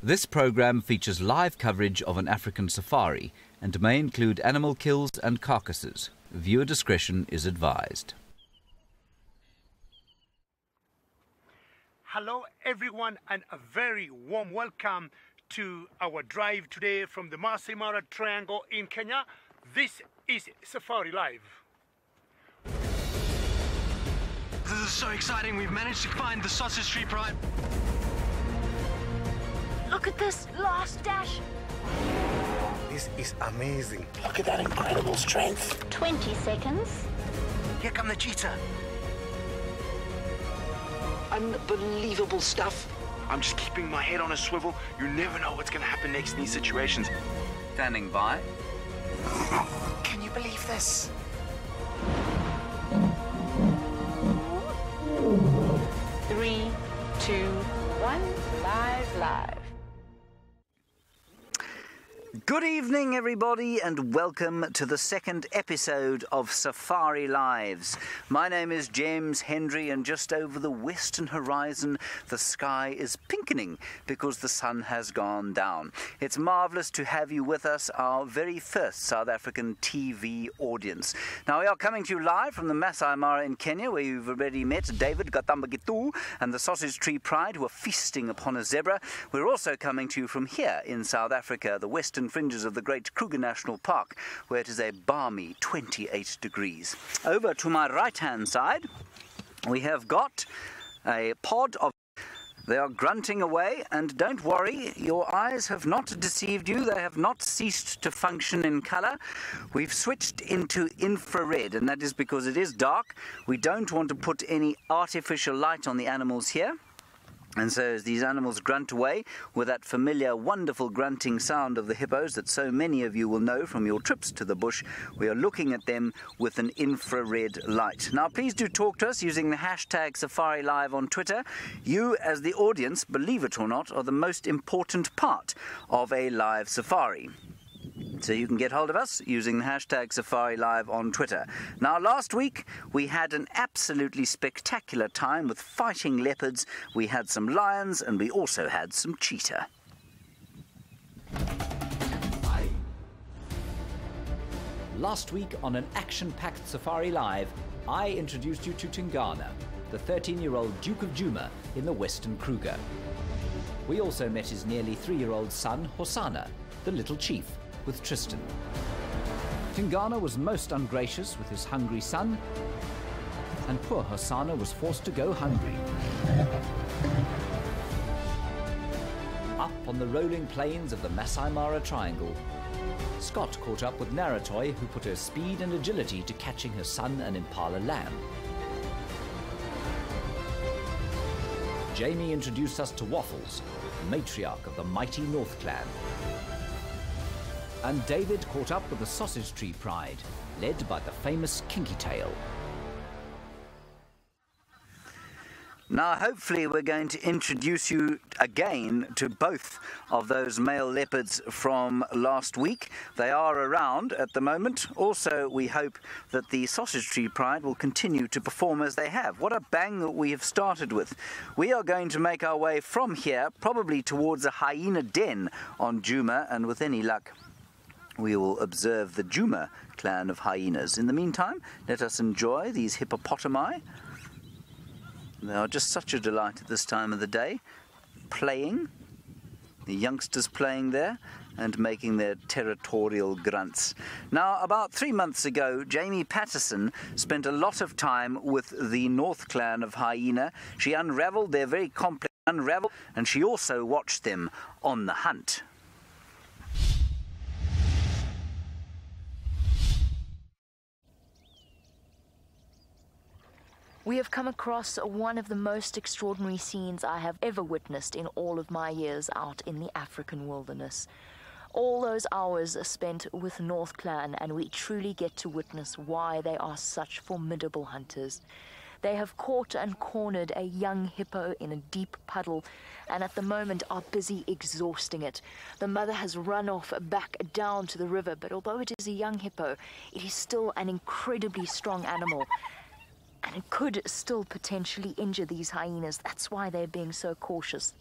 This program features live coverage of an African safari and may include animal kills and carcasses. Viewer discretion is advised. Hello everyone, and a very warm welcome to our drive today from the Maasai Mara Triangle in Kenya. This is safariLIVE. This is so exciting. We've managed to find the sausage tree pride. Look at this last dash. This is amazing. Look at that incredible strength. 20 seconds. Here come the cheetah. Unbelievable stuff. I'm just keeping my head on a swivel. You never know what's going to happen next in these situations. Standing by. Can you believe this? Three, two, one. Live. Good evening, everybody, and welcome to the second episode of safariLIVEs. My name is James Hendry, and just over the western horizon, the sky is pinkening because the sun has gone down. It's marvellous to have you with us, our very first South African TV audience. Now, we are coming to you live from the Maasai Mara in Kenya, where you've already met David Gatambagitu and the Sausage Tree Pride, who are feasting upon a zebra. We're also coming to you from here in South Africa, the western fringes of the Greater Kruger National Park, where it is a balmy 28 degrees. Over to my right-hand side, we have got a pod of... They are grunting away, and don't worry, your eyes have not deceived you. They have not ceased to function in colour. We've switched into infrared, and that is because it is dark. We don't want to put any artificial light on the animals here. And so as these animals grunt away with that familiar, wonderful grunting sound of the hippos that so many of you will know from your trips to the bush, we are looking at them with an infrared light. Now, please do talk to us using the hashtag safariLIVE on Twitter. You, as the audience, believe it or not, are the most important part of a live safari. So you can get hold of us using the hashtag safariLIVE on Twitter. Now, last week, we had an absolutely spectacular time with fighting leopards. We had some lions, and we also had some cheetah. Last week on an action-packed safariLIVE, I introduced you to Tingana, the 13-year-old Duke of Djuma in the Western Kruger. We also met his nearly 3-year-old son, Hosana, the little chief, with Tristan. Tingana was most ungracious with his hungry son, and poor Hosana was forced to go hungry. Up on the rolling plains of the Maasai Mara Triangle, Scott caught up with Naratoy, who put her speed and agility to catching her son an impala lamb. Jamie introduced us to Waffles, matriarch of the mighty North Clan. And David caught up with the Sausage Tree Pride, led by the famous Kinky Tail. Now, hopefully, we're going to introduce you again to both of those male leopards from last week. They are around at the moment. Also, we hope that the Sausage Tree Pride will continue to perform as they have. What a bang that we have started with. We are going to make our way from here, probably towards a hyena den on Djuma, and with any luck, we will observe the Djuma clan of hyenas. In the meantime, let us enjoy these hippopotami. They are just such a delight at this time of the day, playing, the youngsters playing there and making their territorial grunts. Now, about 3 months ago, Jamie Patterson spent a lot of time with the North clan of hyena. She unravelled their very complex unravel, and she also watched them on the hunt. We have come across one of the most extraordinary scenes I have ever witnessed in all of my years out in the African wilderness. All those hours are spent with North Clan, and we truly get to witness why they are such formidable hunters. They have caught and cornered a young hippo in a deep puddle, and at the moment are busy exhausting it. The mother has run off back down to the river, but although it is a young hippo, it is still an incredibly strong animal. And it could still potentially injure these hyenas. That's why they're being so cautious.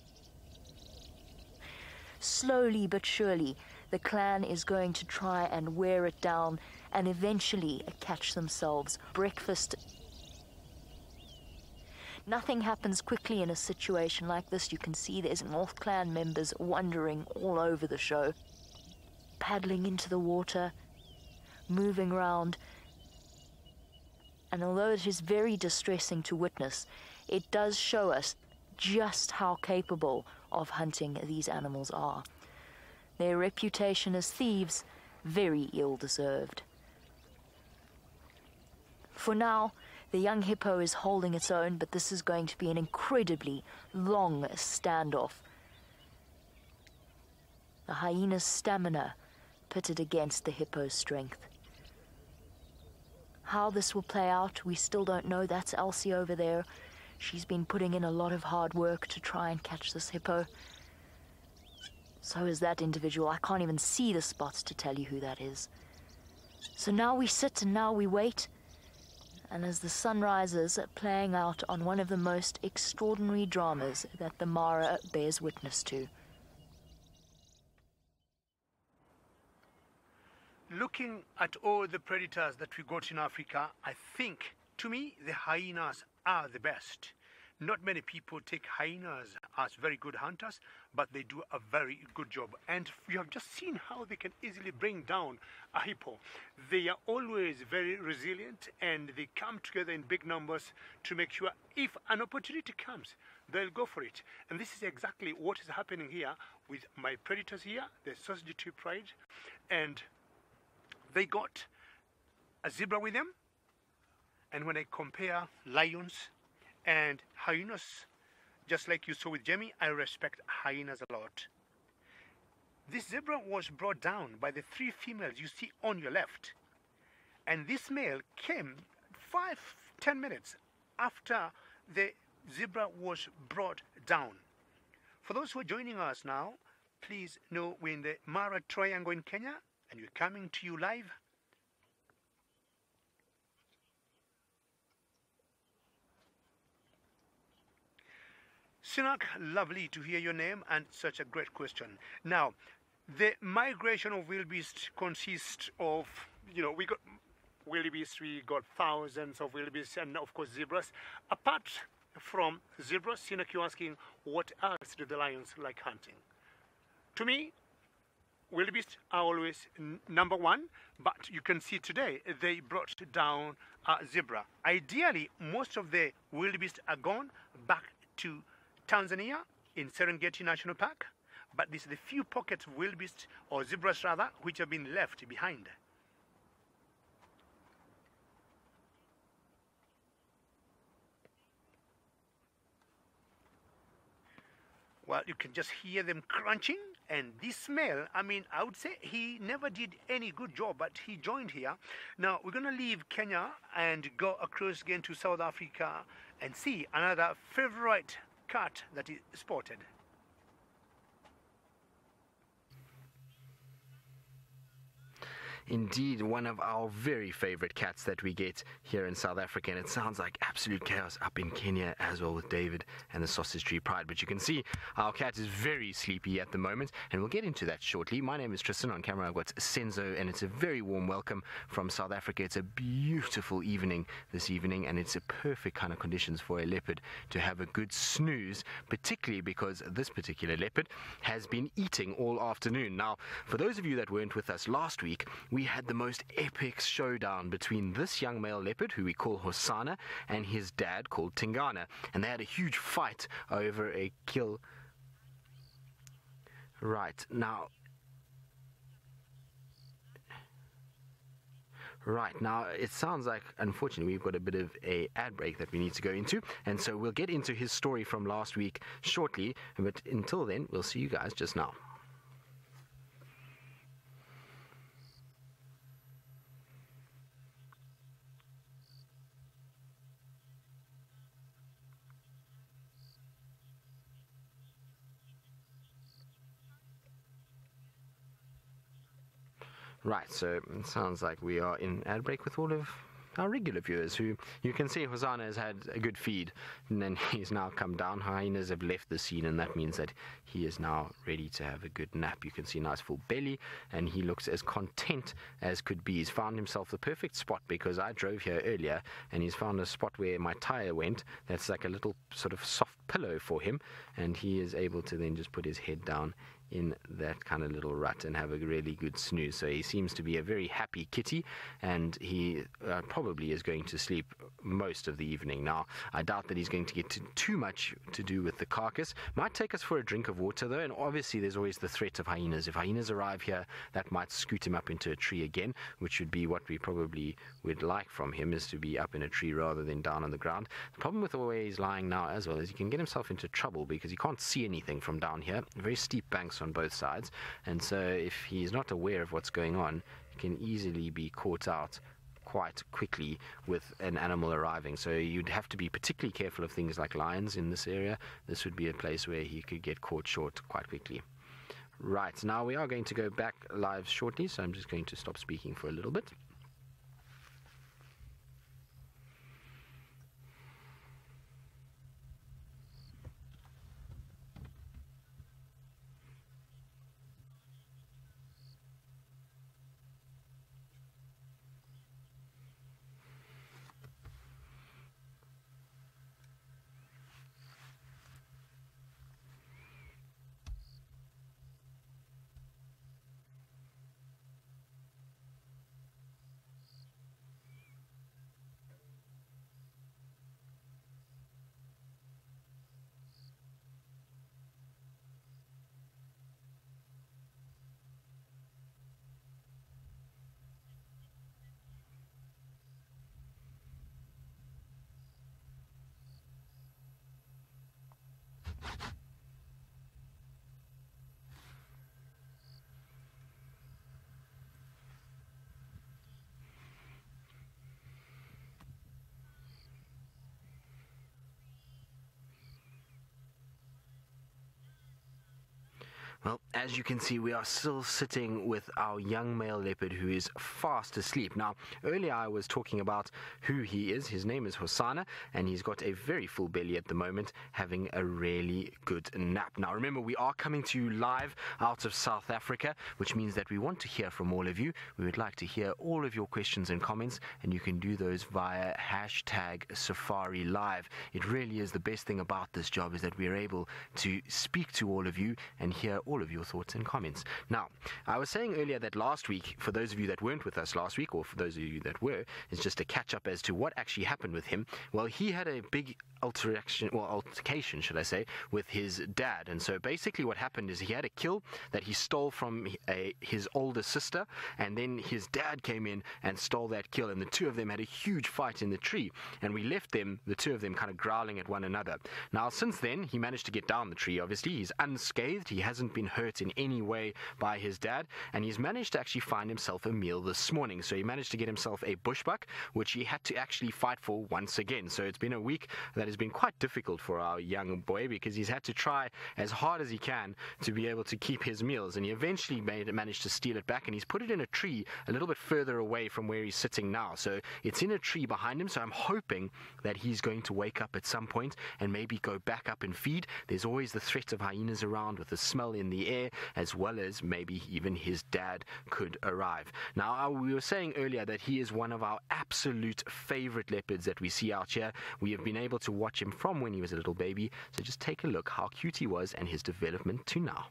Slowly but surely, the clan is going to try and wear it down and eventually catch themselves breakfast. Nothing happens quickly in a situation like this. You can see there's North Clan members wandering all over the show, paddling into the water, moving around. And although it is very distressing to witness, it does show us just how capable of hunting these animals are. Their reputation as thieves, very ill-deserved. For now, the young hippo is holding its own, but this is going to be an incredibly long standoff. The hyena's stamina pitted against the hippo's strength. How this will play out, we still don't know. That's Elsie over there. She's been putting in a lot of hard work to try and catch this hippo. So is that individual. I can't even see the spots to tell you who that is. So now we sit and now we wait. And as the sun rises, playing out on one of the most extraordinary dramas that the Mara bears witness to. Looking at all the predators that we got in Africa, I think, to me, the hyenas are the best. Not many people take hyenas as very good hunters, but they do a very good job. And you have just seen how they can easily bring down a hippo. They are always very resilient, and they come together in big numbers to make sure if an opportunity comes, they'll go for it. And this is exactly what is happening here with my predators here, the sausage tree pride. And they got a zebra with them. And when I compare lions and hyenas, just like you saw with Jamie, I respect hyenas a lot. This zebra was brought down by the 3 females you see on your left. And this male came 5-10 minutes after the zebra was brought down. For those who are joining us now, please know we're in the Mara Triangle in Kenya, and we're coming to you live. Sinak, lovely to hear your name, and such a great question. Now, the migration of wildebeest consists of, we got wildebeest, we got thousands of wildebeest, and of course zebras. Apart from zebras, Sinak, you're asking, what else do the lions like hunting? To me, wildebeest are always number one, but you can see today they brought down a zebra. Ideally, most of the wildebeest are gone back to Tanzania in Serengeti National Park, but these are the few pockets of wildebeest, or zebras rather, which have been left behind. Well, you can just hear them crunching, and this smell, I mean, I would say he never did any good job, but he joined here. Now, we're going to leave Kenya and go across again to South Africa and see another favorite cat that is spotted. Indeed, one of our very favorite cats that we get here in South Africa, and it sounds like absolute chaos up in Kenya as well with David and the Sausage Tree Pride. But you can see our cat is very sleepy at the moment, and we'll get into that shortly. My name is Tristan. On camera I've got Senzo, and it's a very warm welcome from South Africa. It's a beautiful evening this evening, and it's a perfect kind of conditions for a leopard to have a good snooze, particularly because this particular leopard has been eating all afternoon. Now, for those of you that weren't with us last week, we had the most epic showdown between this young male leopard, who we call Hosana, and his dad, called Tingana. And they had a huge fight over a kill. Right, now, it sounds like, unfortunately, we've got a bit of a ad break that we need to go into, and so we'll get into his story from last week shortly, but until then, we'll see you guys just now. Right, so it sounds like we are in ad break with all of our regular viewers, who you can see Hosana has had a good feed, and then he's now come down. Hyenas have left the scene, and that means that he is now ready to have a good nap. You can see a nice full belly, and he looks as content as could be. He's found himself the perfect spot, because I drove here earlier, and he's found a spot where my tire went. That's like a little sort of soft pillow for him, and he is able to then just put his head down in that kind of little rut and have a really good snooze. So he seems to be a very happy kitty, and he probably is going to sleep most of the evening. Now, I doubt that he's going to get too much to do with the carcass. Might take us for a drink of water though, and obviously there's always the threat of hyenas. If hyenas arrive here, that might scoot him up into a tree again, which would be what we probably would like from him, is to be up in a tree rather than down on the ground. The problem with the way he's lying now as well is he can get himself into trouble, because he can't see anything from down here. Very steep banks on both sides, and so if he's not aware of what's going on, he can easily be caught out quite quickly with an animal arriving. So you'd have to be particularly careful of things like lions in this area. This would be a place where he could get caught short quite quickly. Right, now we are going to go back live shortly, so I'm just going to stop speaking for a little bit. Well, as you can see, we are still sitting with our young male leopard, who is fast asleep. Now, earlier I was talking about who he is. His name is Hosana, and he's got a very full belly at the moment, having a really good nap. Now, remember, we are coming to you live out of South Africa, which means that we want to hear from all of you. We would like to hear all of your questions and comments, and you can do those via #safariLIVE. It really is the best thing about this job, is that we're able to speak to all of you and hear all of your thoughts and comments. Now, I was saying earlier that last week, for those of you that weren't with us last week, or for those of you that were, it's just a catch up as to what actually happened with him. Well, he had a big altercation, should I say, with his dad. And so basically what happened is he had a kill that he stole from his older sister, and then his dad came in and stole that kill, and the two of them had a huge fight in the tree, and we left them, the two of them, kind of growling at one another. Now, since then, he managed to get down the tree. Obviously, he's unscathed. He hasn't been hurt in any way by his dad, and he's managed to actually find himself a meal this morning. So he managed to get himself a bushbuck, which he had to actually fight for once again. So it's been a week that has been quite difficult for our young boy, because he's had to try as hard as he can to be able to keep his meals, and he eventually managed to steal it back, and he's put it in a tree a little bit further away from where he's sitting now. So it's in a tree behind him, so I'm hoping that he's going to wake up at some point and maybe go back up and feed. There's always the threat of hyenas around, with the smell in the air, as well as maybe even his dad could arrive. Now, we were saying earlier that he is one of our absolute favorite leopards that we see out here. We have been able to watch him from when he was a little baby, so just take a look how cute he was and his development to now.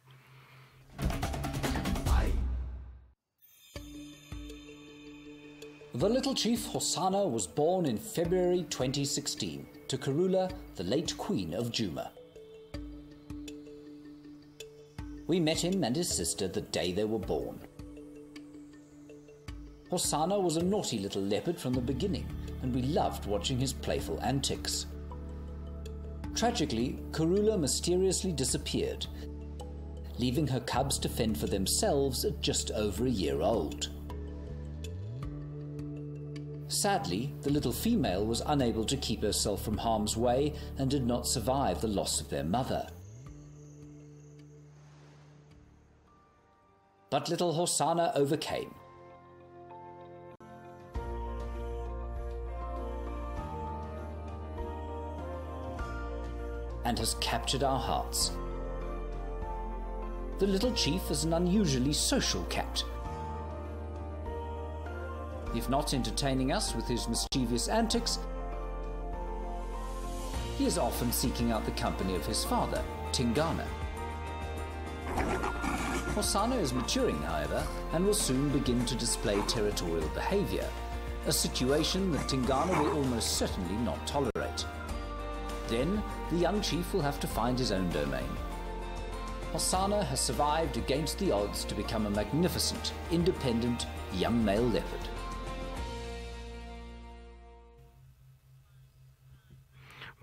The little chief Hosana was born in February 2016 to Karula, the late Queen of Djuma. We met him and his sister the day they were born. Hosana was a naughty little leopard from the beginning, and we loved watching his playful antics. Tragically, Karula mysteriously disappeared, leaving her cubs to fend for themselves at just over a year old. Sadly, the little female was unable to keep herself from harm's way and did not survive the loss of their mother. But little Hosana overcame. and has captured our hearts. The little chief is an unusually social cat. If not entertaining us with his mischievous antics, he is often seeking out the company of his father, Tingana. Hosana is maturing, however, and will soon begin to display territorial behavior, a situation that Tingana will almost certainly not tolerate. Then, the young chief will have to find his own domain. Hosana has survived against the odds to become a magnificent, independent young male leopard.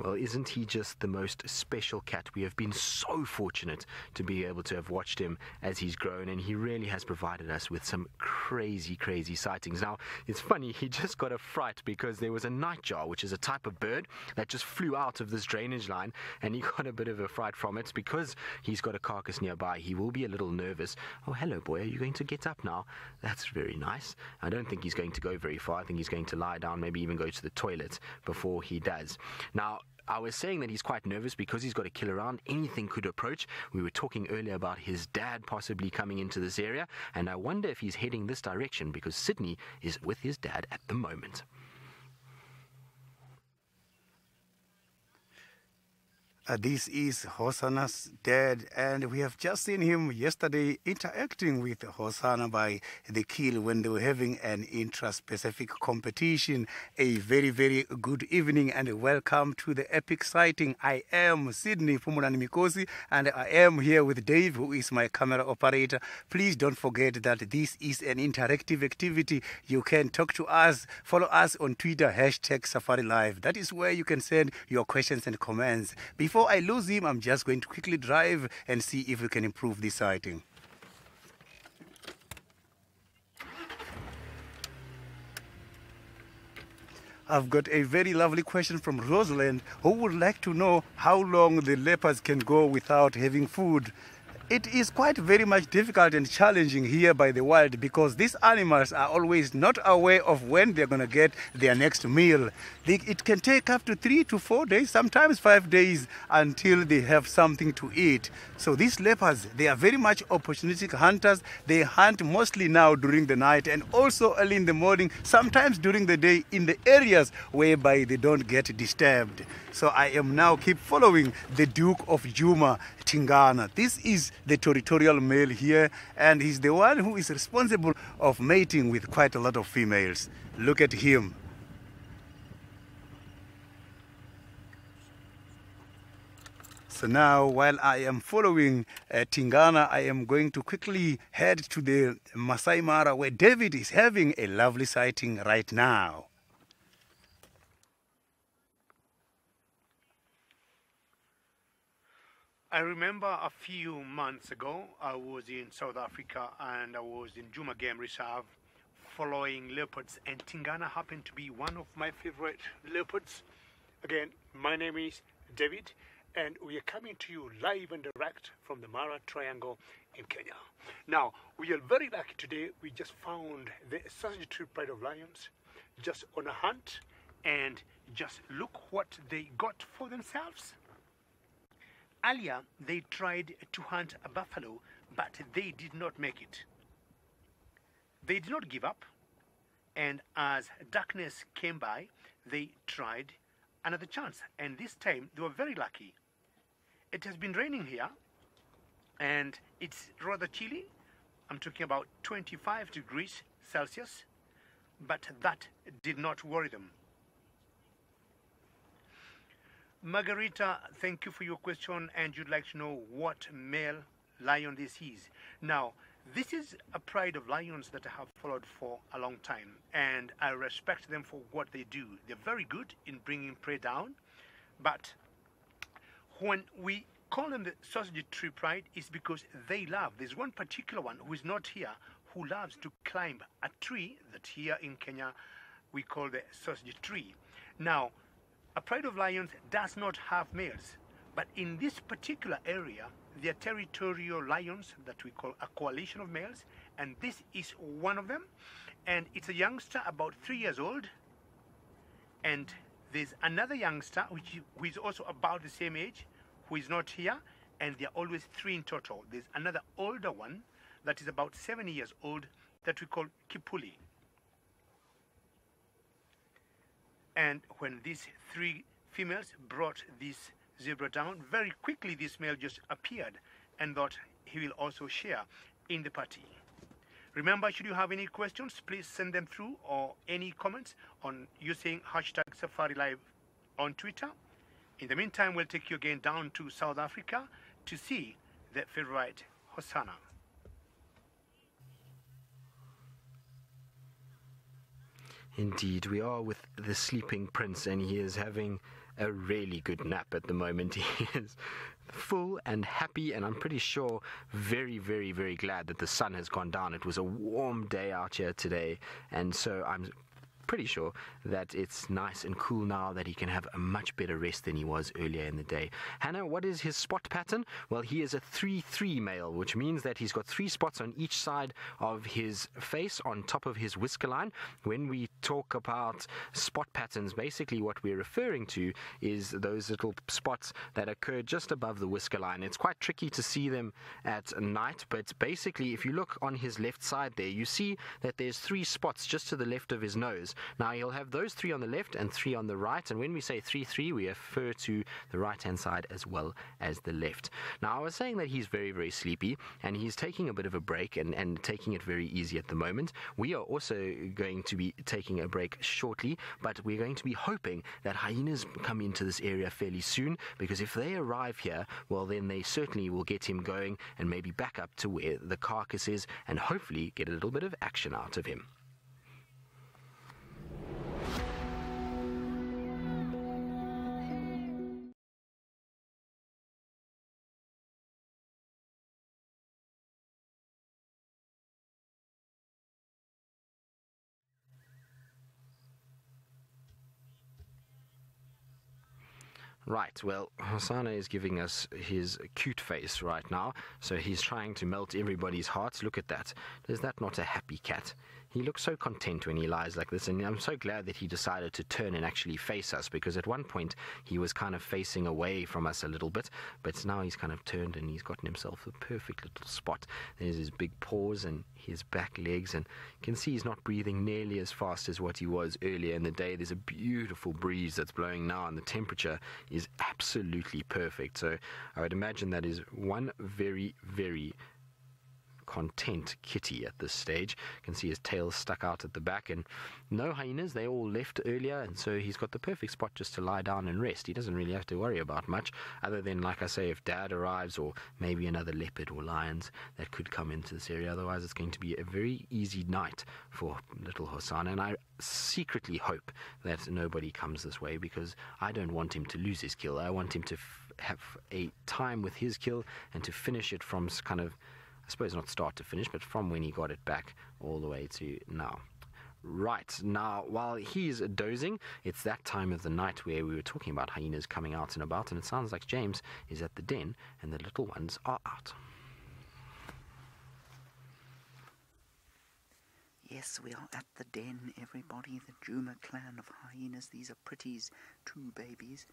Well, isn't he just the most special cat? We have been so fortunate to be able to have watched him as he's grown, and he really has provided us with some crazy, crazy sightings. Now, it's funny, he just got a fright because there was a nightjar, which is a type of bird that just flew out of this drainage line, and he got a bit of a fright from it. Because he's got a carcass nearby, he will be a little nervous. Oh, hello, boy, are you going to get up now? That's very nice. I don't think he's going to go very far. I think he's going to lie down, maybe even go to the toilet before he does. Now, I was saying that he's quite nervous because he's got to kill around. Anything could approach. We were talking earlier about his dad possibly coming into this area, and I wonder if he's heading this direction because Sydney is with his dad at the moment. This is Hosana's dad, and we have just seen him yesterday interacting with Hosana by the kill when they were having an intra-specific competition. A very, very good evening and welcome to the epic sighting. I am Sydney Pumulani Mikosi, and I am here with Dave, who is my camera operator. Please don't forget that this is an interactive activity. You can talk to us, follow us on Twitter, #safariLIVE. That is where you can send your questions and comments. Before I lose him, I'm just going to quickly drive and see if we can improve this sighting. I've got a very lovely question from Rosalind, who would like to know how long the leopards can go without having food. It is quite very much difficult and challenging here by the wild because these animals are always not aware of when they're going to get their next meal. It can take up to 3 to 4 days, sometimes 5 days, until they have something to eat. So these leopards, they are very much opportunistic hunters. They hunt mostly now during the night and also early in the morning, sometimes during the day in the areas whereby they don't get disturbed. So I am now keep following the Duke of Juma, Tingana. This is the territorial male here, and he's the one who is responsible of mating with quite a lot of females. Look at him. So now, while I am following Tingana, I am going to quickly head to the Maasai Mara, where David is having a lovely sighting right now. I remember a few months ago, I was in South Africa and I was in Juma Game Reserve following leopards, and Tingana happened to be one of my favorite leopards. Again, my name is David, and we are coming to you live and direct from the Mara Triangle in Kenya. Now, we are very lucky today. We just found the Sausage Tree Pride of Lions just on a hunt, and just look what they got for themselves. Earlier, they tried to hunt a buffalo, but they did not make it. They did not give up, and as darkness came by, they tried another chance, and this time they were very lucky. It has been raining here, and it's rather chilly. I'm talking about 25 degrees Celsius, but that did not worry them. Margarita, thank you for your question, and you'd like to know what male lion this is. Now, this is a pride of lions that I have followed for a long time, and I respect them for what they do. They're very good in bringing prey down, but when we call them the Sausage Tree Pride, it's because they love. There's one particular one who is not here, who loves to climb a tree that here in Kenya we call the sausage tree. Now, a pride of lions does not have males, but in this particular area, there are territorial lions that we call a coalition of males, and this is one of them, and it's a youngster about 3 years old, and there's another youngster who is also about the same age, who is not here, and there are always 3 in total. There's another older one that is about 7 years old that we call Kipuli. And when these 3 females brought this zebra down, very quickly this male just appeared and thought he will also share in the party. Remember, should you have any questions, please send them through, or any comments on using #SafariLive on Twitter. In the meantime, we'll take you again down to South Africa to see the favorite Hosana. Indeed, we are with the sleeping prince, and he is having a really good nap at the moment. He is full and happy, and I'm pretty sure very, very, very glad that the sun has gone down. It was a warm day out here today, and so I'm pretty sure that it's nice and cool now, that he can have a much better rest than he was earlier in the day. Hannah, what is his spot pattern? Well, he is a 3-3 male, which means that he's got 3 spots on each side of his face on top of his whisker line. When we talk about spot patterns, basically what we're referring to is those little spots that occur just above the whisker line. It's quite tricky to see them at night, but basically if you look on his left side there, you see that there's 3 spots just to the left of his nose. Now he'll have those 3 on the left and 3 on the right, and when we say 3-3, we refer to the right hand side as well as the left. Now I was saying that he's very, very sleepy, and he's taking a bit of a break and taking it very easy at the moment. We are also going to be taking a break shortly, but we're going to be hoping that hyenas come into this area fairly soon, because if they arrive here, well then they certainly will get him going and maybe back up to where the carcass is, and hopefully get a little bit of action out of him. Right, well, Hosana is giving us his cute face right now, so he's trying to melt everybody's hearts. Look at that. Is that not a happy cat? He looks so content when he lies like this, and I'm so glad that he decided to turn and actually face us, because at one point he was kind of facing away from us a little bit, but now he's kind of turned and he's gotten himself a perfect little spot. There's his big paws and his back legs, and you can see he's not breathing nearly as fast as what he was earlier in the day. There's a beautiful breeze that's blowing now, and the temperature is absolutely perfect. So I would imagine that is one very, very content kitty at this stage. You can see his tail stuck out at the back, and no hyenas. They all left earlier, and so he's got the perfect spot just to lie down and rest. He doesn't really have to worry about much, other than, like I say, if Dad arrives, or maybe another leopard or lions that could come into this area. Otherwise it's going to be a very easy night for little Hosana, and I secretly hope that nobody comes this way, because I don't want him to lose his kill. I want him to have a time with his kill, and to finish it from kind of, I suppose not start to finish, but from when he got it back all the way to now. Right, now while he's dozing, it's that time of the night where we were talking about hyenas coming out and about, and it sounds like James is at the den and the little ones are out. Yes, we are at the den, everybody, the Djuma clan of hyenas. These are Pretty's 2 babies.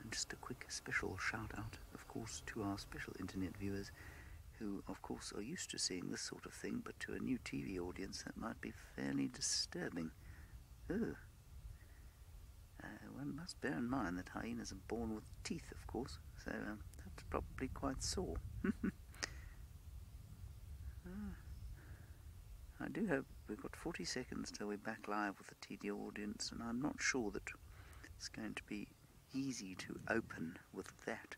And just a quick special shout out, of course, to our special internet viewers, who, of course, are used to seeing this sort of thing, but to a new TV audience that might be fairly disturbing. Ugh. One must bear in mind that hyenas are born with teeth, of course, so that's probably quite sore. I do hope we've got 40 seconds till we're back live with the TV audience, and I'm not sure that it's going to be easy to open with that.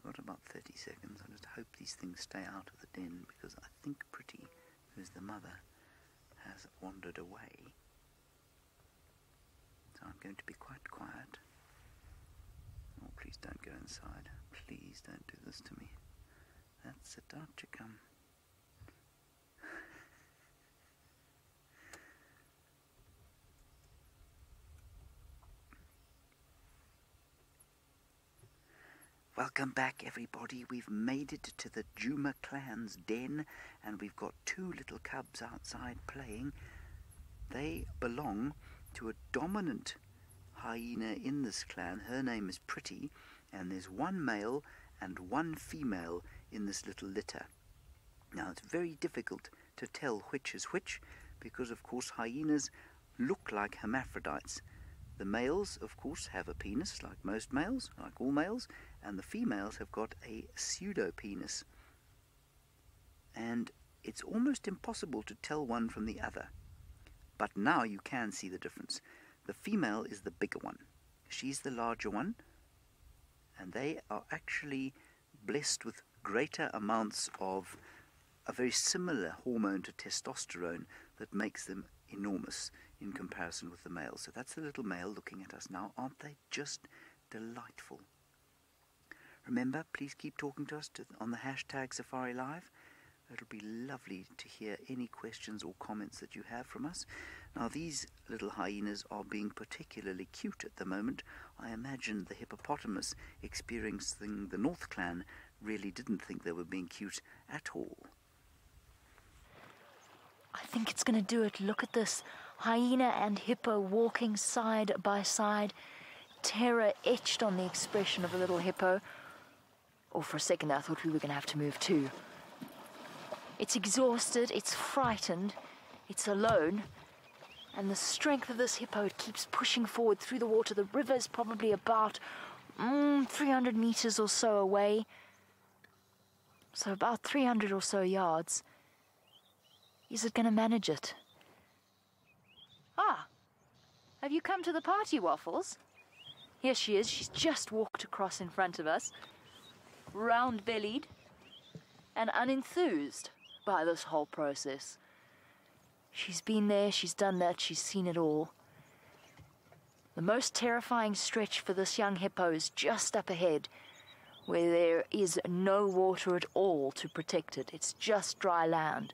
Got about 30 seconds. I just hope these things stay out of the den, because I think Pretty, who's the mother, has wandered away. So I'm going to be quite quiet. Oh, please don't go inside. Please don't do this to me. That's it, out you come. Welcome back, everybody. We've made it to the Djuma clan's den, and we've got two little cubs outside playing. They belong to a dominant hyena in this clan. Her name is Pretty, and there's one male and one female in this little litter. Now, it's very difficult to tell which is which, because, of course, hyenas look like hermaphrodites. The males, of course, have a penis, like most males, like all males, and the females have got a pseudo-penis. And it's almost impossible to tell one from the other. But now you can see the difference. The female is the bigger one. She's the larger one, and they are actually blessed with greater amounts of a very similar hormone to testosterone that makes them enormous in comparison with the male. So that's the little male looking at us now. Aren't they just delightful? Remember, please keep talking to us on the hashtag safariLIVE. It'll be lovely to hear any questions or comments that you have from us. Now, these little hyenas are being particularly cute at the moment. I imagine the hippopotamus experiencing the North Clan really didn't think they were being cute at all. I think it's going to do it. Look at this. Hyena and hippo walking side by side. Terror etched on the expression of a little hippo. Or for a second I thought we were going to have to move too. It's exhausted, it's frightened, it's alone. And the strength of this hippo, it keeps pushing forward through the water. The river's probably about 300 meters or so away. So about 300 or so yards. Is it going to manage it? Ah, have you come to the party, Waffles? Here she is. She's just walked across in front of us, round-bellied and unenthused by this whole process. She's been there, she's done that, she's seen it all. The most terrifying stretch for this young hippo is just up ahead, where there is no water at all to protect it. It's just dry land.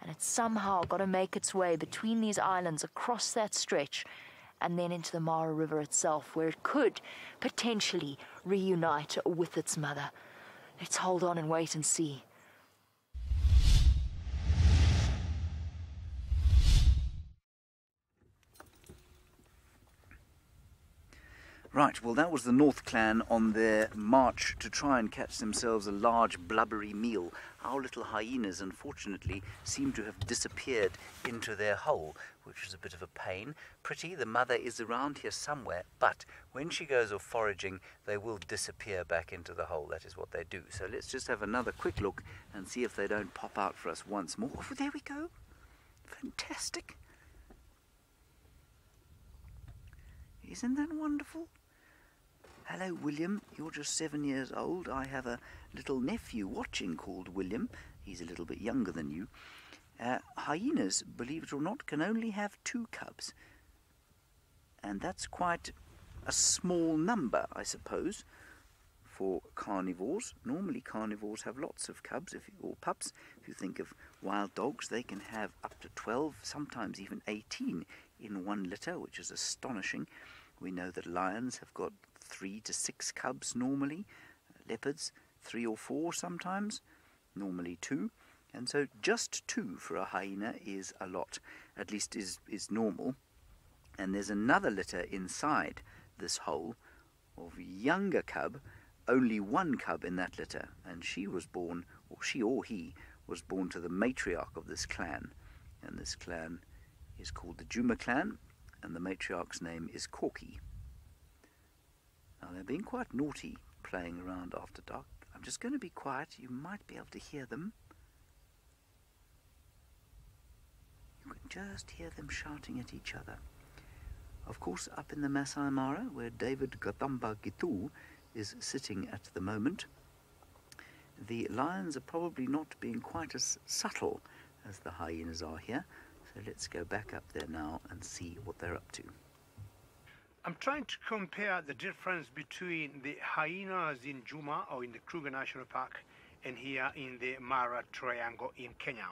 And it's somehow got to make its way between these islands across that stretch and then into the Mara River itself, where it could potentially reunite with its mother. Let's hold on and wait and see. Right, well, that was the North Clan on their march to try and catch themselves a large blubbery meal. Our little hyenas, unfortunately, seem to have disappeared into their hole, which is a bit of a pain. Pretty, the mother, is around here somewhere, but when she goes off foraging, they will disappear back into the hole. That is what they do. So let's just have another quick look and see if they don't pop out for us once more. Oh, there we go. Fantastic. Isn't that wonderful? Hello, William. You're just 7 years old. I have a little nephew watching called William. He's a little bit younger than you. Hyenas, believe it or not, can only have 2 cubs. And that's quite a small number, I suppose, for carnivores. Normally, carnivores have lots of cubs or pups. If you think of wild dogs, they can have up to 12, sometimes even 18 in one litter, which is astonishing. We know that lions have got 3 to 6 cubs normally, leopards 3 or 4 sometimes, normally 2, and so just 2 for a hyena is a lot, at least is normal. And there's another litter inside this hole of younger cub, only 1 cub in that litter, and she was born, or she or he was born to the matriarch of this clan, and this clan is called the Djuma clan, and the matriarch's name is Corky. Now, they're being quite naughty, playing around after dark. I'm just going to be quiet. You might be able to hear them. You can just hear them shouting at each other. Of course, up in the Maasai Mara, where David Gatamba Gitu is sitting at the moment, the lions are probably not being quite as subtle as the hyenas are here. So let's go back up there now and see what they're up to. I'm trying to compare the difference between the hyenas in Djuma or in the Kruger National Park and here in the Mara Triangle in Kenya.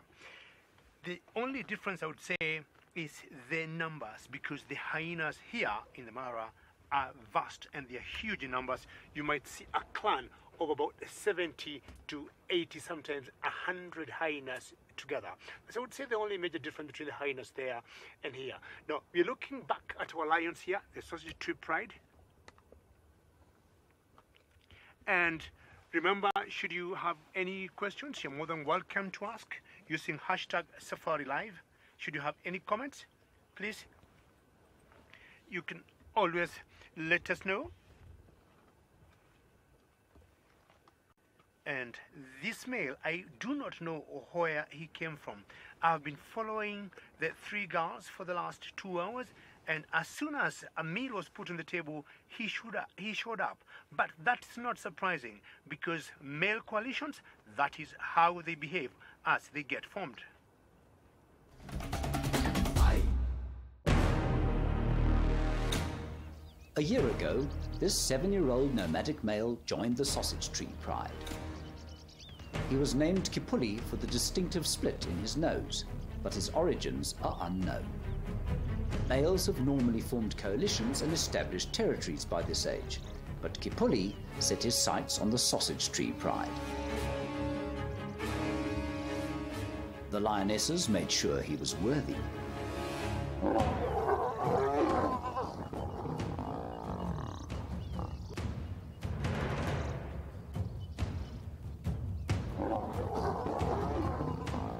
The only difference I would say is the numbers, because the hyenas here in the Mara are vast and they are huge in numbers. You might see a clan of about 70 to 80, sometimes 100 hyenas together. So I would say the only major difference between the hyenas there and here. Now, we're looking back at our lions here, the Sausage Tree Pride. And remember, should you have any questions, you're more than welcome to ask using hashtag safariLIVE. Should you have any comments, please, you can always let us know. And this male, I do not know where he came from. I've been following the three girls for the last 2 hours, and as soon as a meal was put on the table, he showed up. But that's not surprising, because male coalitions, that is how they behave as they get formed. A year ago, this 7-year-old nomadic male joined the Sausage Tree Pride. He was named Kipuli for the distinctive split in his nose, but his origins are unknown. Males have normally formed coalitions and established territories by this age, but Kipuli set his sights on the Sausage Tree Pride. The lionesses made sure he was worthy.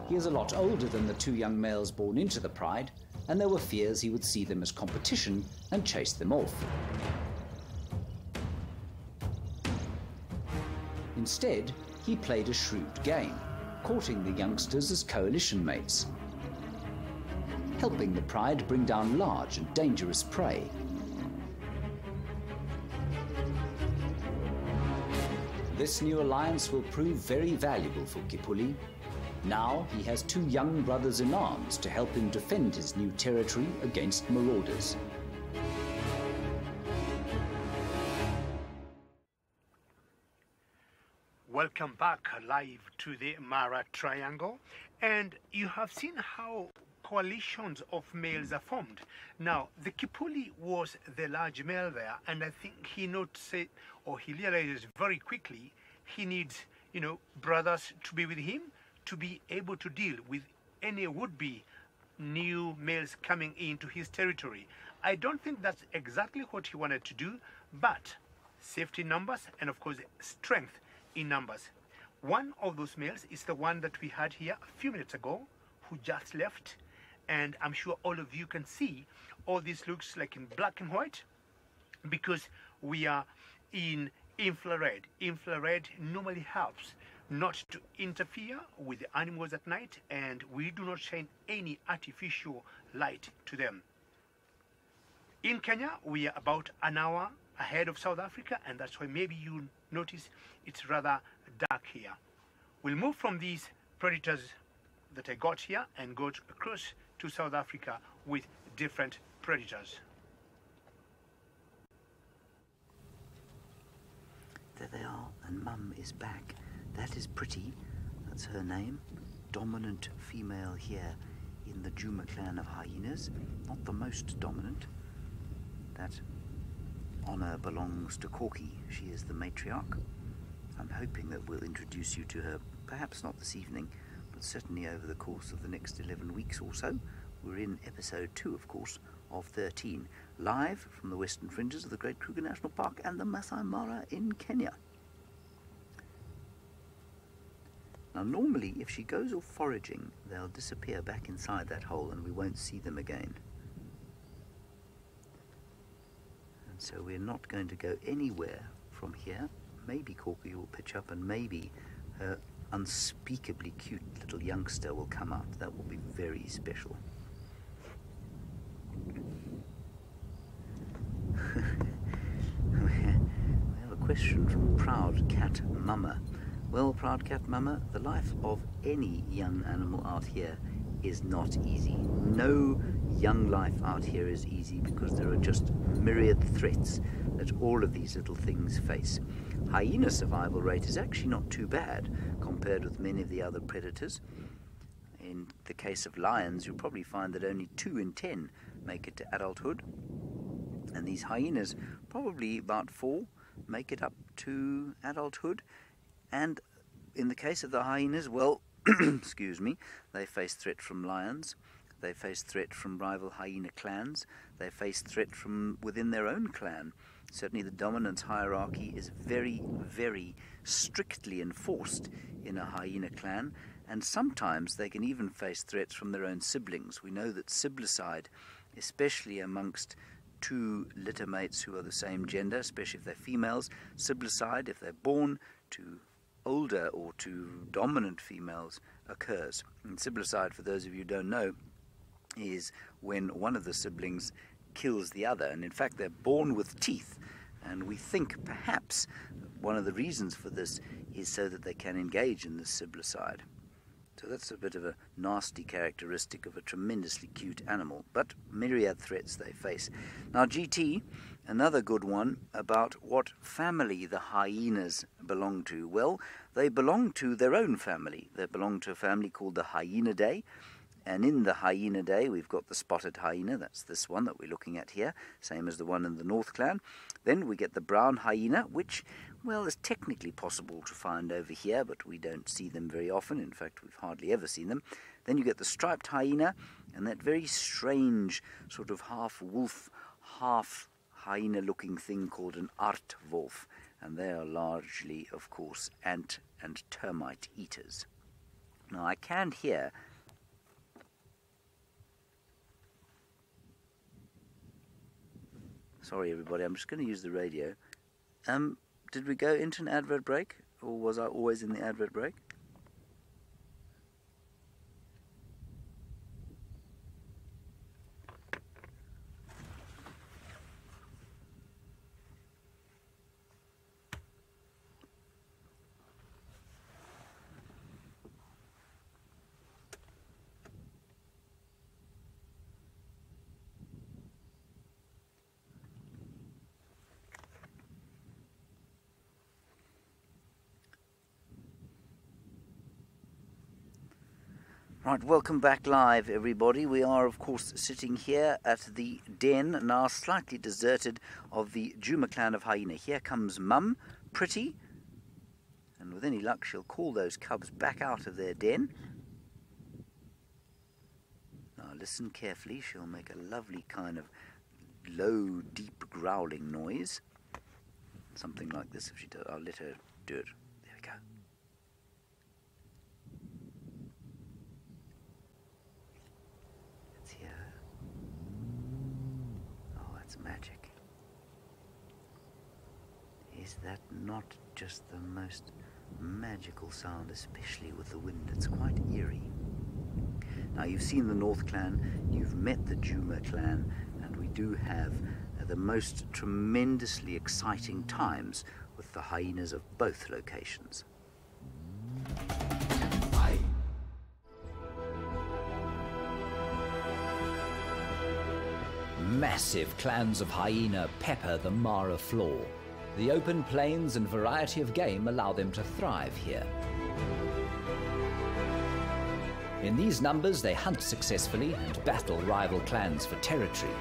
He is a lot older than the 2 young males born into the pride, and there were fears he would see them as competition and chase them off. Instead, he played a shrewd game, courting the youngsters as coalition mates, helping the pride bring down large and dangerous prey. This new alliance will prove very valuable for Kipuli. Now he has 2 young brothers in arms to help him defend his new territory against marauders. Welcome back live to the Mara Triangle, and you have seen how coalitions of males are formed. Now, the Kipuli was the large male there, and I think he noticed, or he realizes very quickly, he needs, brothers to be with him to be able to deal with any would-be new males coming into his territory. I don't think that's exactly what he wanted to do, but safety in numbers and of course strength in numbers. One of those males is the one that we had here a few minutes ago, who just left, and I'm sure all of you can see all this looks like in black and white because we are in infrared. Infrared normally helps not to interfere with the animals at night, and we do not shine any artificial light to them. In Kenya, we are about an hour ahead of South Africa, and that's why maybe you notice it's rather dark here. We'll move from these predators that I got here and go across to South Africa with different predators. There they are, and Mum is back. That is Pretty, that's her name. Dominant female here in the Djuma clan of hyenas. Not the most dominant. That honour belongs to Corky. She is the matriarch. I'm hoping that we'll introduce you to her, perhaps not this evening, but certainly over the course of the next 11 weeks or so. We're in episode 2, of course, of 13, live from the western fringes of the Greater Kruger National Park and the Maasai Mara in Kenya. Now normally if she goes off foraging, they'll disappear back inside that hole and we won't see them again. And so we're not going to go anywhere from here. Maybe Corky will pitch up and maybe her unspeakably cute little youngster will come out. That will be very special. We have a question from Proud Cat Mama. Well, Proud Cat Mama, the life of any young animal out here is not easy. No young life out here is easy because there are just myriad threats that all of these little things face. Hyena survival rate is actually not too bad compared with many of the other predators. In the case of lions, you'll probably find that only 2 in 10 make it to adulthood. And these hyenas probably about 4 make it up to adulthood. And in the case of the hyenas, well, excuse me, they face threat from lions, they face threat from rival hyena clans, they face threat from within their own clan. Certainly the dominance hierarchy is very, very strictly enforced in a hyena clan, and sometimes they can even face threats from their own siblings. We know that siblicide, especially amongst two litter mates who are the same gender, especially if they're females, siblicide, if they're born to older or to dominant females, occurs. And siblicide, for those of you who don't know, is when one of the siblings kills the other, and in fact they're born with teeth, and we think perhaps one of the reasons for this is so that they can engage in this siblicide. So that's a bit of a nasty characteristic of a tremendously cute animal, but myriad threats they face. Now GT, another good one about what family the hyenas belong to. Well, they belong to their own family. They belong to a family called the Hyenidae. And in the Hyenidae, we've got the spotted hyena, that's this one that we're looking at here, same as the one in the North Clan. Then we get the brown hyena, which, well, is technically possible to find over here, but we don't see them very often. In fact, we've hardly ever seen them. Then you get the striped hyena, and that very strange sort of half-wolf, half-hyena-looking thing called an aardwolf. And they are largely, of course, ant and termite eaters. Now, I can hear... Sorry, everybody, I'm just going to use the radio. Did we go into an advert break, or was I always in the advert break? Right, welcome back live, everybody. We are, of course, sitting here at the den, now slightly deserted, of the Djuma clan of hyena. Here comes Mum, Pretty, and with any luck she'll call those cubs back out of their den. Now listen carefully, she'll make a lovely kind of low, deep growling noise. Something like this if she does. I'll let her do it. There we go. Magic. Is that not just the most magical sound, especially with the wind? It's quite eerie. Now, you've seen the North Clan, you've met the Djuma clan, and we do have the most tremendously exciting times with the hyenas of both locations. Massive clans of hyena pepper the Mara floor. The open plains and variety of game allow them to thrive here. In these numbers, they hunt successfully and battle rival clans for territory.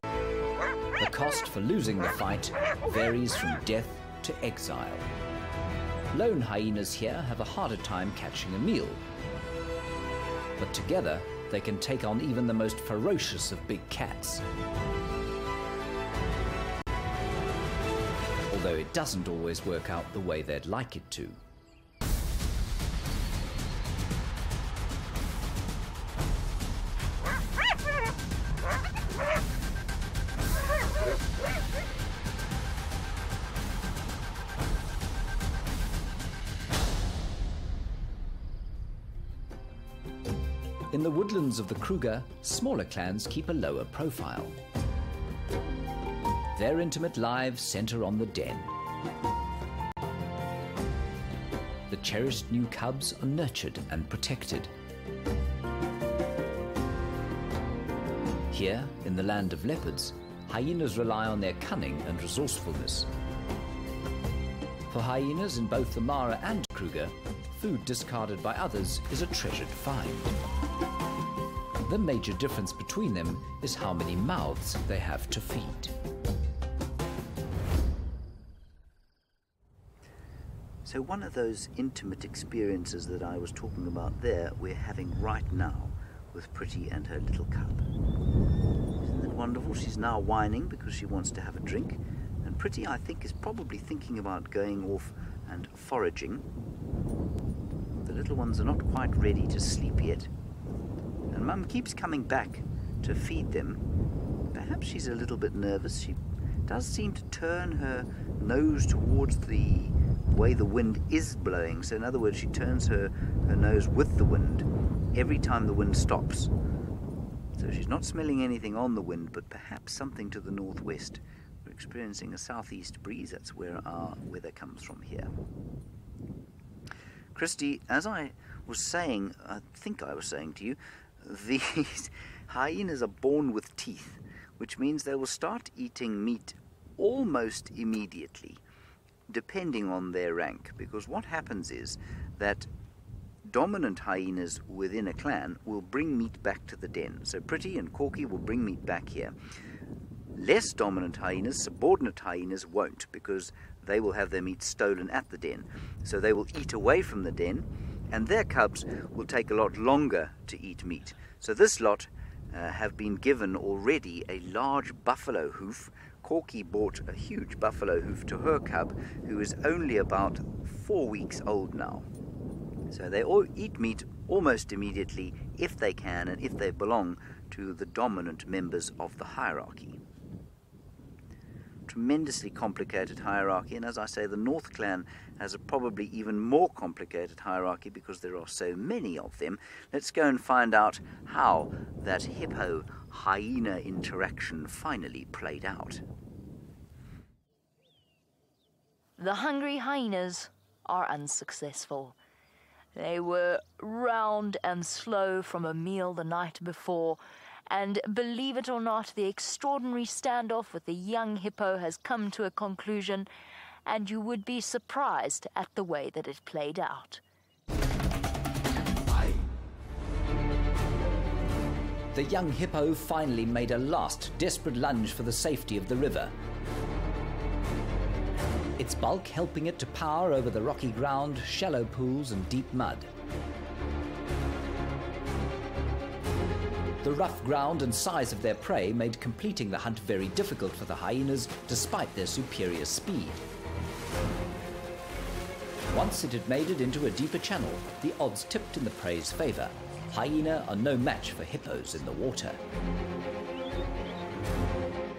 The cost for losing the fight varies from death to exile. Lone hyenas here have a harder time catching a meal, but together they can take on even the most ferocious of big cats. Although it doesn't always work out the way they'd like it to. In the woodlands of the Kruger, smaller clans keep a lower profile. Their intimate lives center on the den. The cherished new cubs are nurtured and protected. Here, in the land of leopards, hyenas rely on their cunning and resourcefulness. For hyenas in both the Mara and Kruger, food discarded by others is a treasured find. The major difference between them is how many mouths they have to feed. So one of those intimate experiences that I was talking about there, we're having right now with Pretty and her little cub. Isn't that wonderful? She's now whining because she wants to have a drink. And Pretty, I think, is probably thinking about going off and foraging. The little ones are not quite ready to sleep yet. And Mum keeps coming back to feed them. Perhaps she's a little bit nervous. She does seem to turn her nose towards the way the wind is blowing. So in other words, she turns her nose with the wind every time the wind stops. So she's not smelling anything on the wind, but perhaps something to the northwest. We're experiencing a southeast breeze. That's where our weather comes from here. Christy, as I was saying, I think I was saying to you, these hyenas are born with teeth, which means they will start eating meat almost immediately, depending on their rank. Because what happens is that dominant hyenas within a clan will bring meat back to the den. So Pretty and Corky will bring meat back here. Less dominant hyenas, subordinate hyenas, won't, because they will have their meat stolen at the den. So they will eat away from the den, and their cubs will take a lot longer to eat meat. So this lot have been given already a large buffalo hoof. Corky bought a huge buffalo hoof to her cub, who is only about 4 weeks old now. So they all eat meat almost immediately if they can and if they belong to the dominant members of the hierarchy. Tremendously complicated hierarchy, and as I say, the North Clan has a probably even more complicated hierarchy because there are so many of them. Let's go and find out how that hippo-hyena interaction finally played out. The hungry hyenas are unsuccessful. They were round and slow from a meal the night before, and believe it or not, the extraordinary standoff with the young hippo has come to a conclusion, and you would be surprised at the way that it played out. The young hippo finally made a last desperate lunge for the safety of the river. Its bulk helping it to power over the rocky ground, shallow pools and deep mud. The rough ground and size of their prey made completing the hunt very difficult for the hyenas, despite their superior speed. Once it had made it into a deeper channel, the odds tipped in the prey's favor. Hyena are no match for hippos in the water.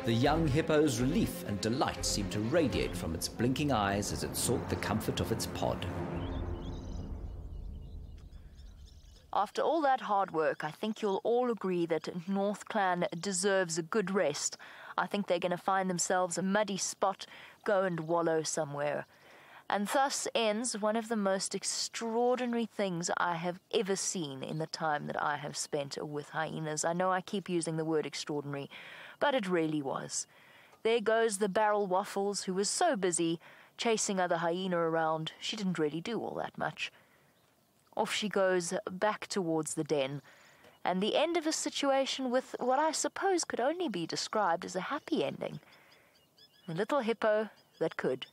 The young hippo's relief and delight seemed to radiate from its blinking eyes as it sought the comfort of its pod. After all that hard work, I think you'll all agree that North Clan deserves a good rest. I think they're going to find themselves a muddy spot, go and wallow somewhere. And thus ends one of the most extraordinary things I have ever seen in the time that I have spent with hyenas. I know I keep using the word extraordinary, but it really was. There goes the barrel Waffles, who was so busy chasing other hyena around, she didn't really do all that much. Off she goes back towards the den, and the end of a situation with what I suppose could only be described as a happy ending. A little hippo that could.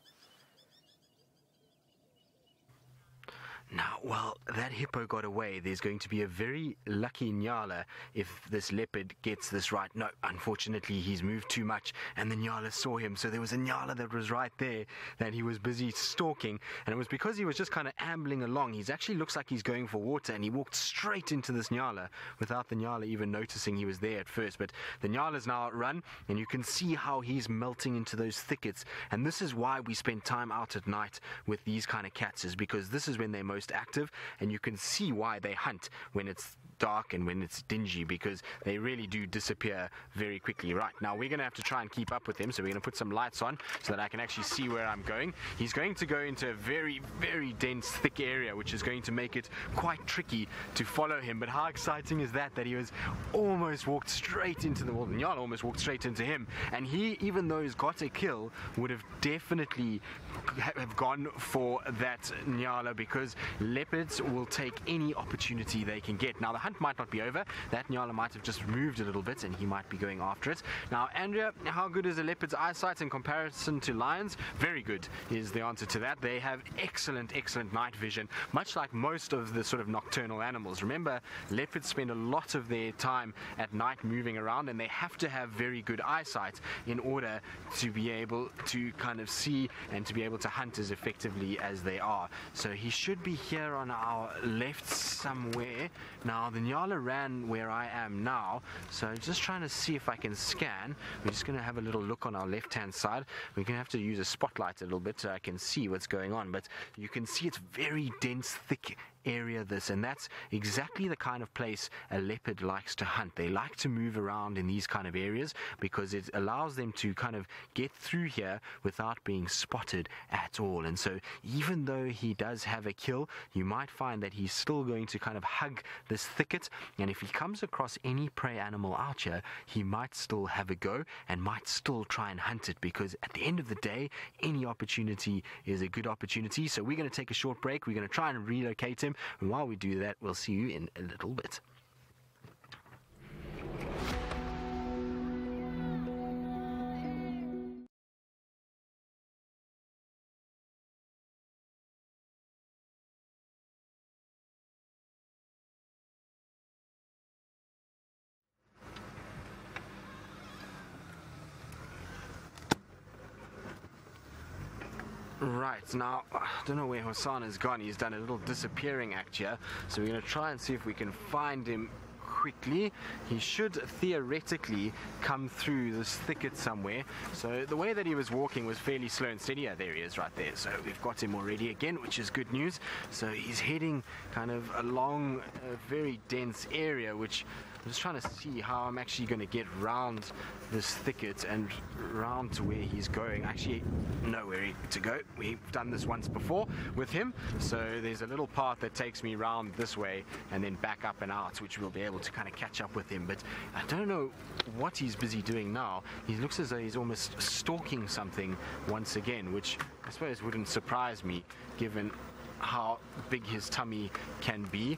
Now, well, that hippo got away. There's going to be a very lucky Nyala if this leopard gets this right. No, unfortunately, he's moved too much, and the Nyala saw him. So there was a Nyala that was right there that he was busy stalking, and it was because he was just kind of ambling along. He actually looks like he's going for water, and he walked straight into this Nyala without the Nyala even noticing he was there at first. But the Nyala's now outrun, and you can see how he's melting into those thickets. And this is why we spend time out at night with these kind of cats, is because this is when they're most active, and you can see why they hunt when it's dark and when it's dingy, because they really do disappear very quickly. Right, now we're going to have to try and keep up with him, so we're going to put some lights on so that I can actually see where I'm going. He's going to go into a very, very dense, thick area, which is going to make it quite tricky to follow him. But how exciting is that he was almost walked straight into the wall. Nyala almost walked straight into him, and he, even though he's got a kill, would have definitely have gone for that Nyala, because leopards will take any opportunity they can get. Now, the hunt might not be over. That nyala might have just moved a little bit and he might be going after it. Now, Andrea, how good is a leopard's eyesight in comparison to lions? Very good is the answer to that. They have excellent night vision, much like most of the sort of nocturnal animals. Remember, leopards spend a lot of their time at night moving around, and they have to have very good eyesight in order to be able to kind of see and to be able to hunt as effectively as they are. So he should be here on our left somewhere. Now, the nyala ran where I am now, so just trying to see if I can scan. We're just going to have a little look on our left-hand side. We're going to have to use a spotlight a little bit so I can see what's going on, but you can see it's very dense, thick area this, and that's exactly the kind of place a leopard likes to hunt. They like to move around in these kind of areas because it allows them to kind of get through here without being spotted at all. And so even though he does have a kill, you might find that he's still going to kind of hug this thicket, and if he comes across any prey animal out here, he might still have a go and might still try and hunt it, because at the end of the day, any opportunity is a good opportunity. So we're going to take a short break. We're going to try and relocate him, and while we do that, we'll see you in a little bit. Right, now, I don't know where Hosana's gone. He's done a little disappearing act here. So we're going to try and see if we can find him quickly. He should theoretically come through this thicket somewhere. So the way that he was walking was fairly slow and steady. Yeah, there he is right there. So we've got him already again, which is good news. So he's heading kind of along a very dense area, which I'm just trying to see how I'm actually going to get round this thicket and round to where he's going. Actually, know where to go. We've done this once before with him, so there's a little path that takes me round this way and then back up and out, which we'll be able to kind of catch up with him. But I don't know what he's busy doing now. He looks as though he's almost stalking something once again, which I suppose wouldn't surprise me given how big his tummy can be.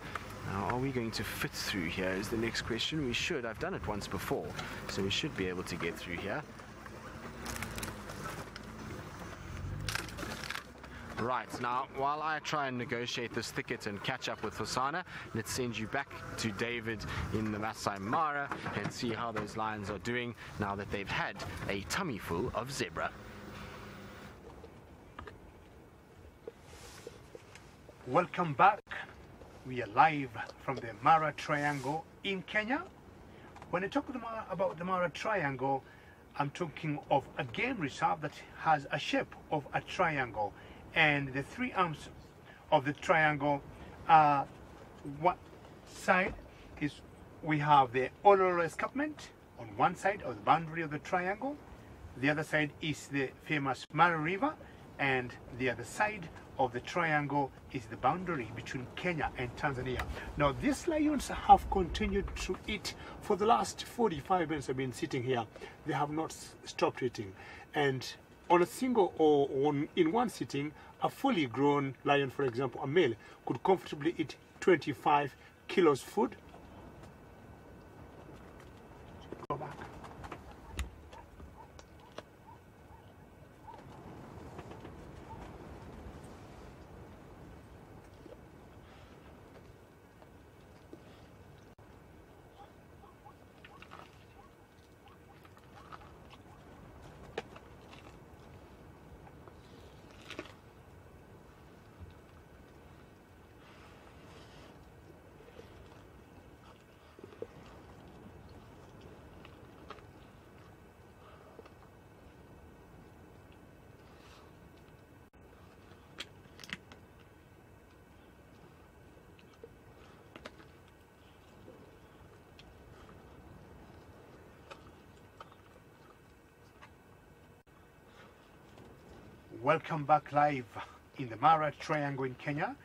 Now, are we going to fit through here is the next question. We should. I've done it once before, so we should be able to get through here. Right, now, while I try and negotiate this thicket and catch up with Hosana, let's send you back to David in the Maasai Mara and see how those lions are doing now that they've had a tummy full of zebra. Welcome back. We are live from the Mara Triangle in Kenya. When I talk about the Mara Triangle, I'm talking of a game reserve that has a shape of a triangle, and the three arms of the triangle are, one side is we have the Ololo escarpment on one side of the boundary of the triangle, the other side is the famous Mara River, and the other side of the triangle is the boundary between Kenya and Tanzania. Now, these lions have continued to eat for the last 45 minutes. I've been sitting here. They have not stopped eating. And on a single or in one sitting, a fully grown lion, for example, a male, could comfortably eat 25 kilos food. Go back. Welcome back live in the Mara Triangle in Kenya,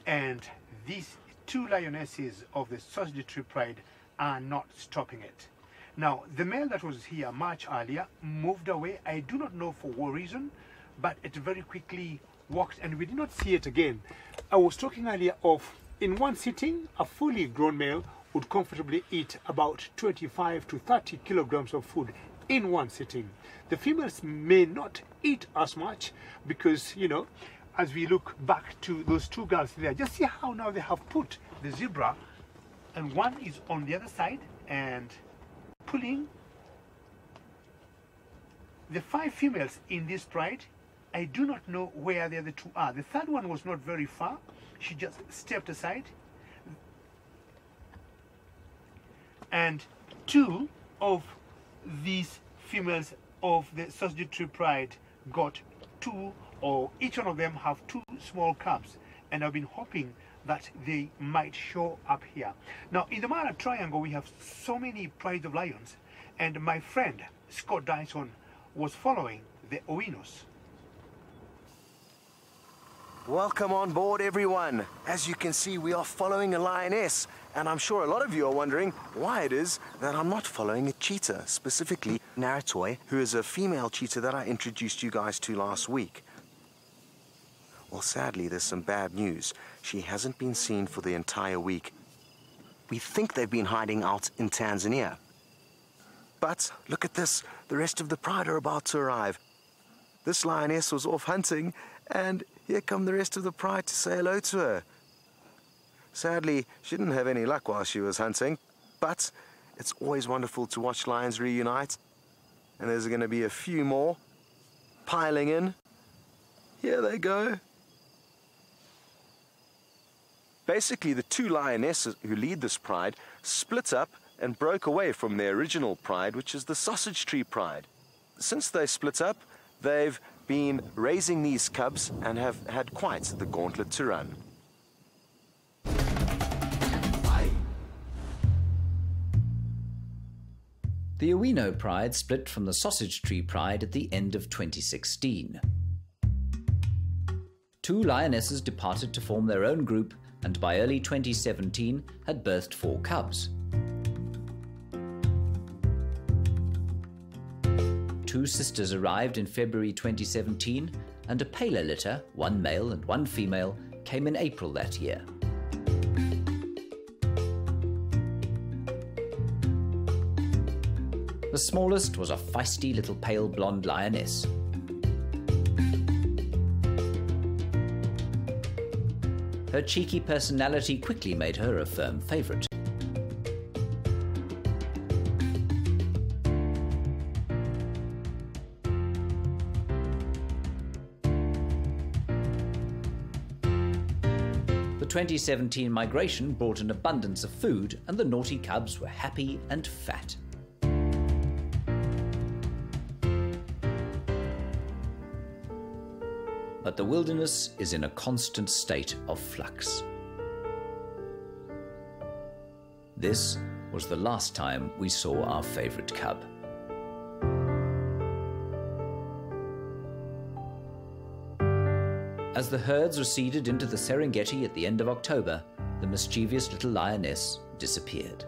and these two lionesses of the Sausage Tree Pride are not stopping it. Now, the male that was here much earlier moved away. I do not know for what reason, but it very quickly walked and we did not see it again. I was talking earlier of, in one sitting, a fully grown male would comfortably eat about 25 to 30 kilograms of food in one sitting. The females may not eat as much because, you know, as we look back to those two girls there, just see how now they have put the zebra, and one is on the other side and pulling. The 5 females in this pride, I do not know where the other 2 are. The third one was not very far. She just stepped aside. And 2 of these females of the sausage tree pride got 2, or each one of them have 2 small cubs. And I've been hoping that they might show up here. Now, in the Mara Triangle, we have so many prides of lions. And my friend, Scott Dyson, was following the hyenas. Welcome on board, everyone. As you can see, we are following a lioness, and I'm sure a lot of you are wondering why it is that I'm not following a cheetah, specifically Naratoi, who is a female cheetah that I introduced you guys to last week. Well, sadly, there's some bad news. She hasn't been seen for the entire week. We think they've been hiding out in Tanzania. But look at this, the rest of the pride are about to arrive. This lioness was off hunting, and here come the rest of the pride to say hello to her. Sadly, she didn't have any luck while she was hunting, but it's always wonderful to watch lions reunite. And there's going to be a few more piling in. Here they go. Basically, the 2 lionesses who lead this pride split up and broke away from their original pride, which is the sausage tree pride. Since they split up, they've been raising these cubs and have had quite the gauntlet to run. The Owino pride split from the sausage tree pride at the end of 2016. 2 lionesses departed to form their own group, and by early 2017 had birthed 4 cubs. 2 sisters arrived in February 2017, and a paler litter, 1 male and 1 female, came in April that year. The smallest was a feisty little pale blonde lioness. Her cheeky personality quickly made her a firm favourite. The 2017 migration brought an abundance of food, and the naughty cubs were happy and fat. But the wilderness is in a constant state of flux. This was the last time we saw our favourite cub. As the herds receded into the Serengeti at the end of October, the mischievous little lioness disappeared.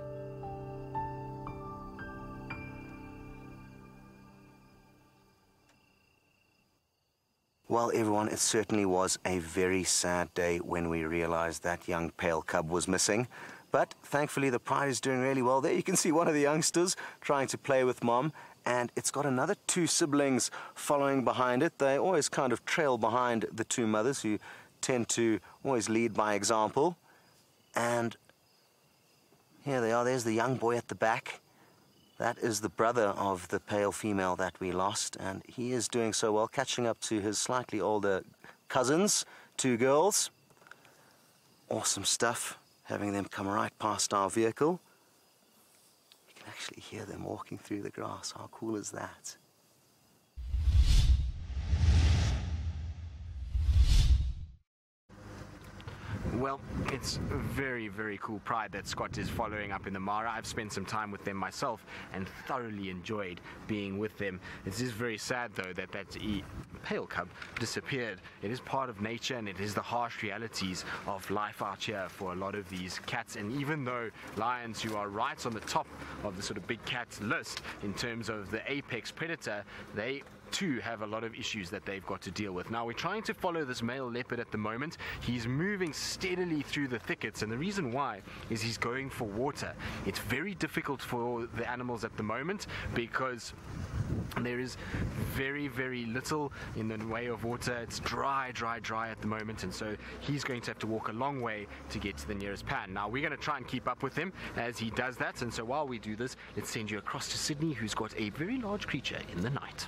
Well, everyone, it certainly was a very sad day when we realized that young pale cub was missing. But thankfully, the pride is doing really well. There you can see one of the youngsters trying to play with mom, and it's got another 2 siblings following behind it. They always kind of trail behind the 2 mothers, who tend to always lead by example. And here they are. There's the young boy at the back. That is the brother of the pale female that we lost, and he is doing so well, catching up to his slightly older cousins, 2 girls. Awesome stuff, having them come right past our vehicle. You can actually hear them walking through the grass. How cool is that? Well, it's a very, very cool pride that Scott is following up in the Mara. I've spent some time with them myself and thoroughly enjoyed being with them. It is very sad, though, that pale cub disappeared. It is part of nature, and it is the harsh realities of life out here for a lot of these cats. And even though lions, who are right on the top of the sort of big cats list in terms of the apex predator, they too have a lot of issues that they've got to deal with. Now, we're trying to follow this male leopard at the moment. He's moving steadily through the thickets, and the reason why is he's going for water. It's very difficult for the animals at the moment because there is very, very little in the way of water. It's dry at the moment, and so he's going to have to walk a long way to get to the nearest pan. Now, we're going to try and keep up with him as he does that, and so while we do this, let's send you across to Sydney, who's got a very large creature in the night.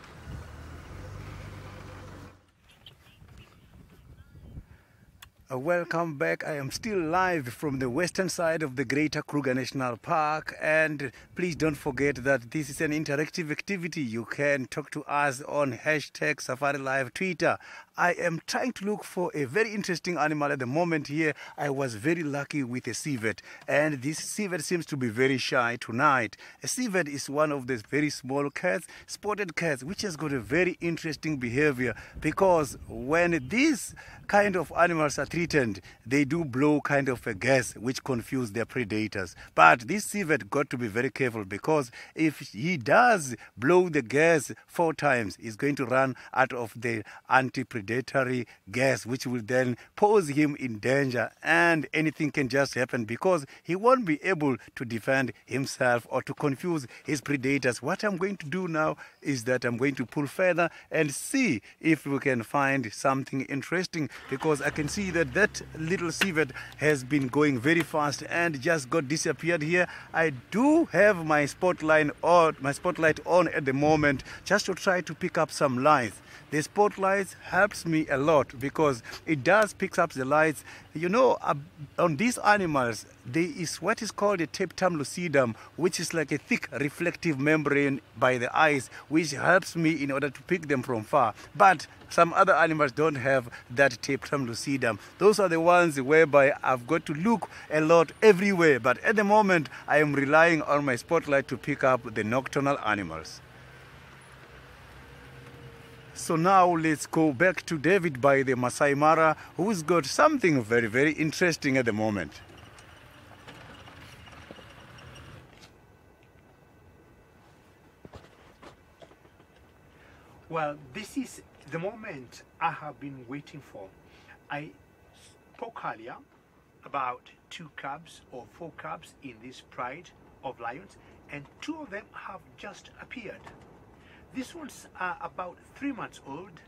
Welcome back. I am still live from the western side of the Greater Kruger National Park, and please don't forget that this is an interactive activity. You can talk to us on hashtag safariLIVE Twitter. I am trying to look for a very interesting animal at the moment here. I was very lucky with a civet, and this civet seems to be very shy tonight. A civet is one of those very small cats, spotted cats, which has got a very interesting behavior, because when these kind of animals are threatened, they do blow kind of a gas which confuse their predators. But this civet got to be very careful, because if he does blow the gas 4 times, he's going to run out of the anti-predatory gas, which will then pose him in danger, and anything can just happen because he won't be able to defend himself or to confuse his predators. What I'm going to do now is that I'm going to pull further and see if we can find something interesting, because I can see that that little civet has been going very fast and just got disappeared here. I do have my spotlight on at the moment, just to try to pick up some lights. The spotlight helps me a lot because it does pick up the lights. You know, on these animals, there is what is called a tapetum lucidum, which is like a thick reflective membrane by the eyes, which helps me in order to pick them from far. But some other animals don't have that tapetum lucidum. Those are the ones whereby I've got to look a lot everywhere. But at the moment, I am relying on my spotlight to pick up the nocturnal animals. So now let's go back to David by the Maasai Mara, who's got something very, very interesting at the moment. Well, this is the moment I have been waiting for. I spoke earlier about 2 cubs or 4 cubs in this pride of lions, and 2 of them have just appeared. These ones are about 3 months old,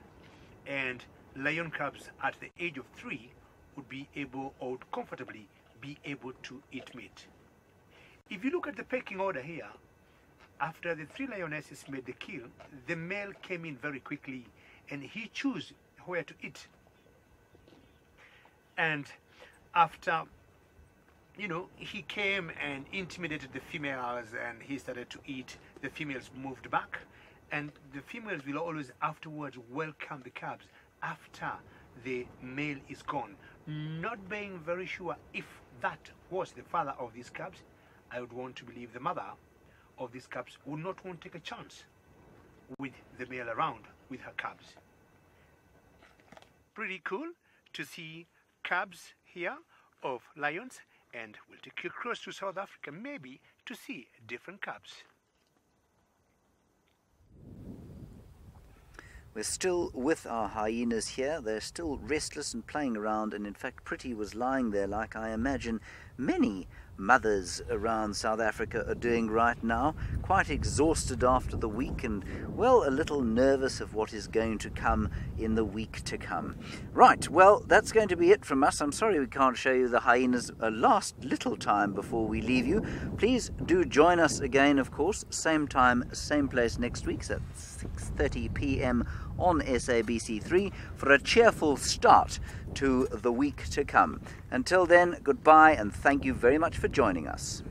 and lion cubs at the age of 3 would be able, or would comfortably be able to eat meat. If you look at the pecking order here, after the 3 lionesses made the kill, the male came in very quickly and he chose where to eat. And after, you know, he came and intimidated the females and he started to eat, the females moved back. And the females will always afterwards welcome the cubs after the male is gone. Not being very sure if that was the father of these cubs, I would want to believe the mother of these cubs would not want to take a chance with the male around with her cubs. Pretty cool to see cubs here of lions, and we'll take you across to South Africa maybe to see different cubs. We're still with our hyenas here. They're still restless and playing around, and in fact Pretty was lying there like I imagine many mothers around South Africa are doing right now, quite exhausted after the week and, well, a little nervous of what is going to come in the week to come. Right, well, that's going to be it from us. I'm sorry we can't show you the hyenas a last little time before we leave you. Please do join us again, of course, same time, same place next week, so at 6:30 p.m. on SABC3 for a cheerful start to the week to come. Until then, goodbye and thank you very much for joining us.